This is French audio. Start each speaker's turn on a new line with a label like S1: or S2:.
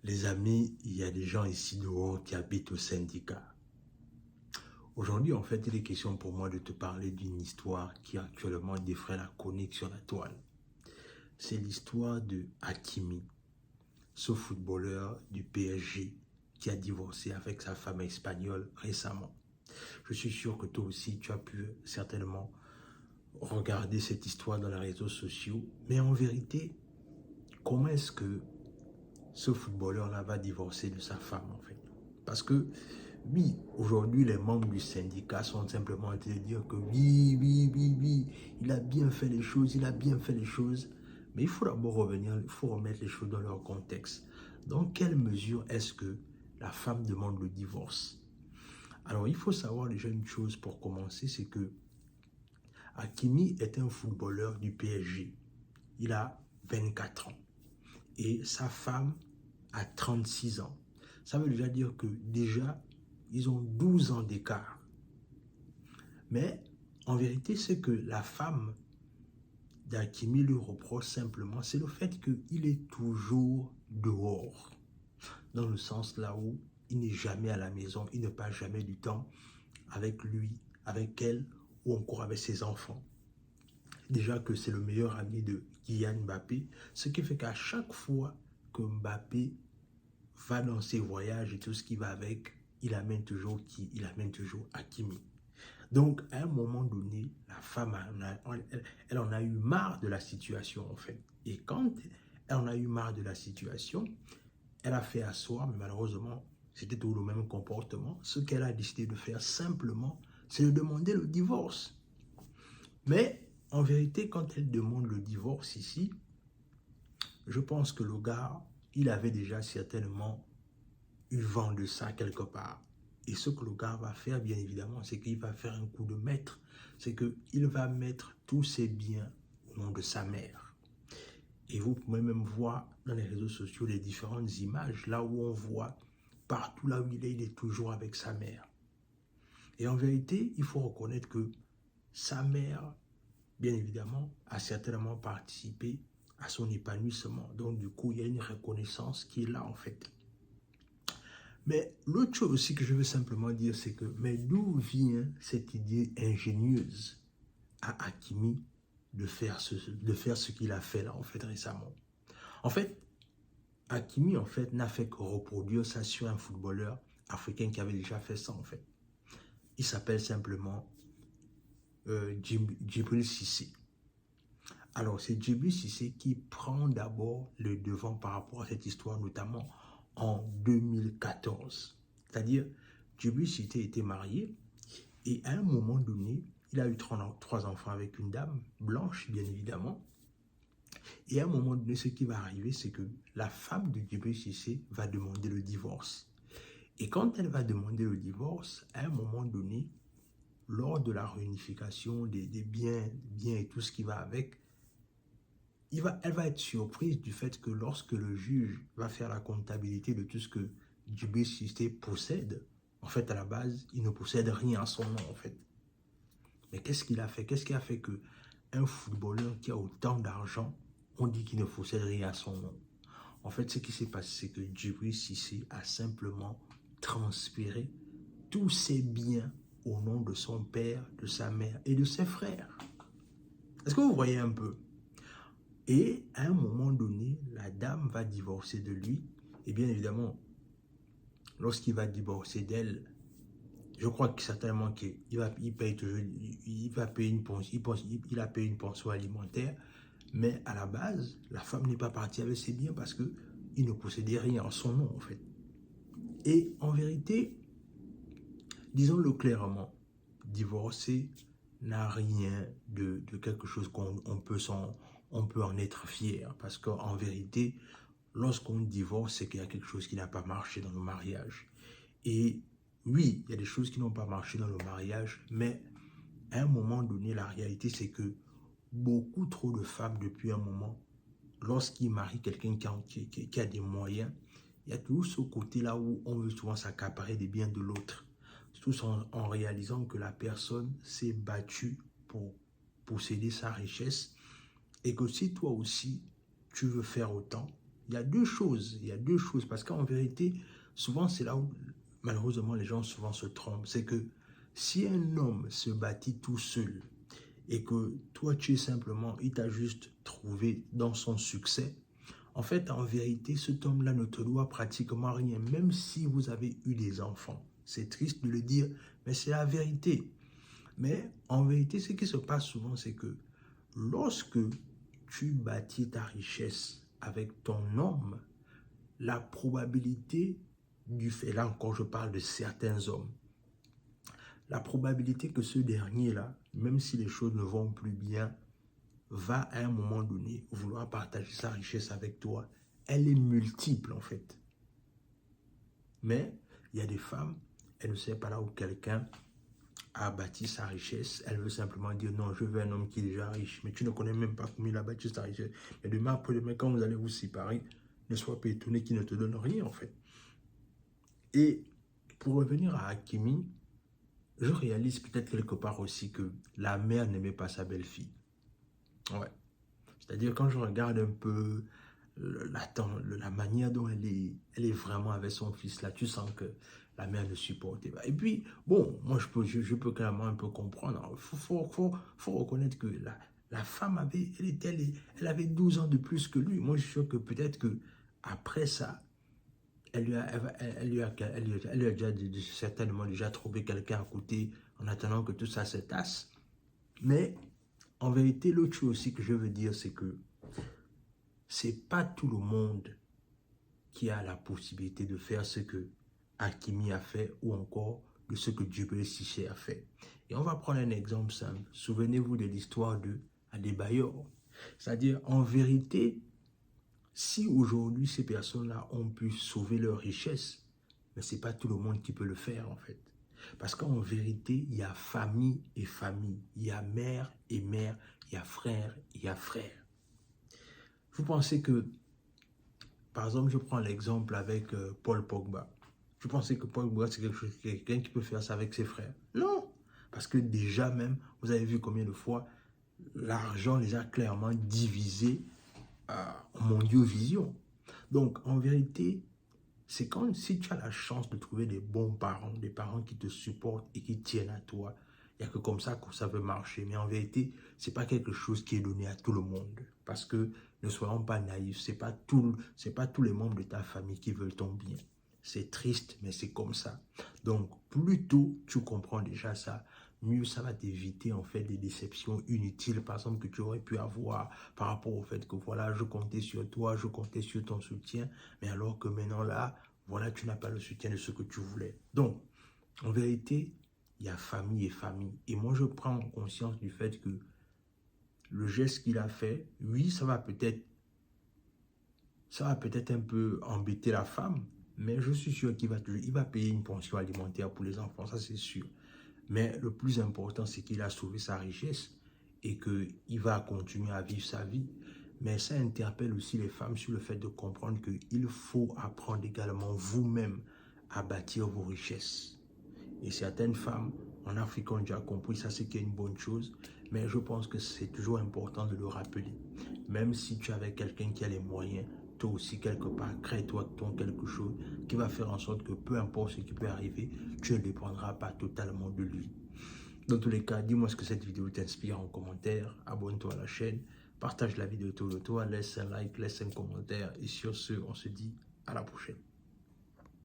S1: Les amis, il y a des gens ici dehors qui habitent au syndicat. Aujourd'hui, en fait, il est question pour moi de te parler d'une histoire qui actuellement défraie la chronique sur la toile. C'est l'histoire de Hakimi, ce footballeur du PSG qui a divorcé avec sa femme espagnole récemment. Je suis sûr que toi aussi, tu as pu certainement regarder cette histoire dans les réseaux sociaux. Mais en vérité, comment est-ce que ce footballeur-là va divorcer de sa femme, en fait? Parce que, oui, aujourd'hui, les membres du syndicat sont simplement en train de dire que oui, il a bien fait les choses, il a bien fait les choses. Mais il faut d'abord revenir, il faut remettre les choses dans leur contexte. Dans quelle mesure est-ce que la femme demande le divorce? Alors, il faut savoir déjà une chose pour commencer, c'est que Hakimi est un footballeur du PSG. Il a 24 ans. Et sa femme a 36 ans. Ça veut déjà dire que ils ont 12 ans d'écart. Mais en vérité, ce que la femme d'Hakimi lui reproche simplement, c'est le fait qu'il est toujours dehors. Dans le sens là où il n'est jamais à la maison, il ne passe jamais du temps avec lui, avec elle ou encore avec ses enfants. Déjà que c'est le meilleur ami de Kylian Mbappé, ce qui fait qu'à chaque fois que Mbappé va dans ses voyages et tout ce qui va avec, il amène toujours qui? Il amène toujours Hakimi. Donc, à un moment donné, la femme, elle en a eu marre de la situation, en fait. Et quand elle en a eu marre de la situation, elle a fait asseoir, mais malheureusement, c'était tout le même comportement. Ce qu'elle a décidé de faire simplement, c'est de demander le divorce. Mais, en vérité, quand elle demande le divorce ici, je pense que le gars, il avait déjà certainement eu vent de ça quelque part. Et ce que le gars va faire, bien évidemment, c'est qu'il va faire un coup de maître. C'est qu'il va mettre tous ses biens au nom de sa mère. Et vous pouvez même voir dans les réseaux sociaux les différentes images, là où on voit, partout là où il est toujours avec sa mère. Et en vérité, il faut reconnaître que sa mère, bien évidemment, a certainement participé à son épanouissement. Donc du coup, il y a une reconnaissance qui est là en fait. Mais l'autre chose aussi que je veux simplement dire, c'est que, mais d'où vient cette idée ingénieuse à Hakimi de faire ce qu'il a fait là, en fait, récemment? En fait, Hakimi, en fait, n'a fait que reproduire ça sur un footballeur africain qui avait déjà fait ça, en fait. Il s'appelle simplement Djibril Cissé. Alors, c'est Djibril Cissé qui prend d'abord le devant par rapport à cette histoire, notamment en 2014. C'est-à-dire, Djibril Cissé était marié et à un moment donné, il a eu trois enfants avec une dame blanche, bien évidemment. Et à un moment donné, ce qui va arriver, c'est que la femme de Djibril Cissé va demander le divorce. Et quand elle va demander le divorce, à un moment donné, lors de la réunification des biens et tout ce qui va avec, elle va être surprise du fait que lorsque le juge va faire la comptabilité de tout ce que Djibril Cissé possède, en fait, à la base, il ne possède rien à son nom, en fait. Mais qu'est-ce qu'il a fait? Qu'est-ce qui a fait qu'un footballeur qui a autant d'argent, on dit qu'il ne possède rien à son nom? En fait, ce qui s'est passé, c'est que Djibril Cissé a simplement transféré tous ses biens au nom de son père, de sa mère et de ses frères. Est-ce que vous voyez un peu? Et à un moment donné, la dame va divorcer de lui. Et bien évidemment, lorsqu'il va divorcer d'elle, je crois que certainement qu'il paye toujours, il va payer une pension, il a payé une pension alimentaire. Mais à la base, la femme n'est pas partie avec ses biens parce qu'il ne possédait rien en son nom, en fait. Et en vérité, disons-le clairement, divorcer n'a rien de quelque chose qu'on peut en être fier. Parce qu'en vérité, lorsqu'on divorce, c'est qu'il y a quelque chose qui n'a pas marché dans le mariage. Et oui, il y a des choses qui n'ont pas marché dans le mariage, mais à un moment donné, la réalité, c'est que beaucoup trop de femmes, depuis un moment, lorsqu'ils marient quelqu'un qui a des moyens, il y a toujours ce côté-là où on veut souvent s'accaparer des biens de l'autre. Tout en réalisant que la personne s'est battue pour posséder sa richesse et que si toi aussi, tu veux faire autant, Il y a deux choses. Il y a deux choses. Parce qu'en vérité, souvent, c'est là où, malheureusement, les gens souvent se trompent. C'est que si un homme se bâtit tout seul et que toi, tu es simplement, il t'a juste trouvé dans son succès, en fait, en vérité, cet homme-là ne te doit pratiquement rien, même si vous avez eu des enfants. C'est triste de le dire, mais c'est la vérité. Mais en vérité, ce qui se passe souvent, c'est que lorsque tu bâtis ta richesse avec ton homme, la probabilité du fait, là encore je parle de certains hommes, la probabilité que ce dernier-là, même si les choses ne vont plus bien, va à un moment donné vouloir partager sa richesse avec toi, elle est multiple en fait. Mais il y a des femmes, elles ne savent pas là où quelqu'un a bâti sa richesse, elle veut simplement dire non, je veux un homme qui est déjà riche, mais tu ne connais même pas comment il a bâti sa richesse. Mais demain après-demain, quand vous allez vous séparer, ne sois pas étonné qu'il ne te donne rien en fait. Et pour revenir à Hakimi, je réalise peut-être quelque part aussi que la mère n'aimait pas sa belle-fille. Ouais. C'est-à-dire quand je regarde un peu la manière dont elle est vraiment avec son fils là, tu sens que la mère ne supportait pas. Et puis, bon, moi je peux clairement un peu comprendre. Il faut reconnaître que la femme avait, elle avait 12 ans de plus que lui. Moi je suis sûr que peut-être que après ça, elle lui a déjà, certainement déjà trouvé quelqu'un à côté en attendant que tout ça se tasse. Mais en vérité, l'autre chose aussi que je veux dire, c'est que c'est pas tout le monde qui a la possibilité de faire ce que Hakimi a fait ou encore de ce que Djibril Cissé a fait. Et on va prendre un exemple simple. Souvenez-vous de l'histoire de Adebayor. C'est-à-dire, en vérité, si aujourd'hui ces personnes-là ont pu sauver leur richesse, mais ce n'est pas tout le monde qui peut le faire en fait. Parce qu'en vérité, il y a famille et famille. Il y a mère et mère. Il y a frère et il y a frère. Vous pensez que, par exemple, je prends l'exemple avec Paul Pogba. Vous pensez que Paul Pogba, c'est quelqu'un qui peut faire ça avec ses frères? Non. Parce que déjà même, vous avez vu combien de fois l'argent les a clairement divisés en mondiovision. Donc, en vérité, c'est quand si tu as la chance de trouver des bons parents, des parents qui te supportent et qui tiennent à toi, il n'y a que comme ça que ça peut marcher. Mais en vérité, ce n'est pas quelque chose qui est donné à tout le monde. Parce que ne soyons pas naïfs, ce n'est pas tous les membres de ta famille qui veulent ton bien. C'est triste, mais c'est comme ça. Donc, plus tôt tu comprends déjà ça, mieux ça va t'éviter en fait des déceptions inutiles, par exemple, que tu aurais pu avoir par rapport au fait que voilà, je comptais sur toi, je comptais sur ton soutien, mais alors que maintenant là, voilà, tu n'as pas le soutien de ce que tu voulais. Donc, en vérité, il y a famille et famille. Et moi, je prends conscience du fait que le geste qu'il a fait, oui, ça va peut-être un peu embêter la femme, mais je suis sûr qu'il va payer une pension alimentaire pour les enfants, ça c'est sûr. Mais le plus important, c'est qu'il a sauvé sa richesse et qu'il va continuer à vivre sa vie. Mais ça interpelle aussi les femmes sur le fait de comprendre qu'il faut apprendre également vous-même à bâtir vos richesses. Et certaines femmes en Afrique ont déjà compris ça, c'est qu'il y a une bonne chose. Mais je pense que c'est toujours important de le rappeler. Même si tu es avec quelqu'un qui a les moyens, toi aussi quelque part, crée-toi quelque chose qui va faire en sorte que peu importe ce qui peut arriver, tu ne dépendras pas totalement de lui. Dans tous les cas, dis-moi ce que cette vidéo t'inspire en commentaire, abonne-toi à la chaîne, partage la vidéo autour de toi, laisse un like, laisse un commentaire et sur ce, on se dit à la prochaine.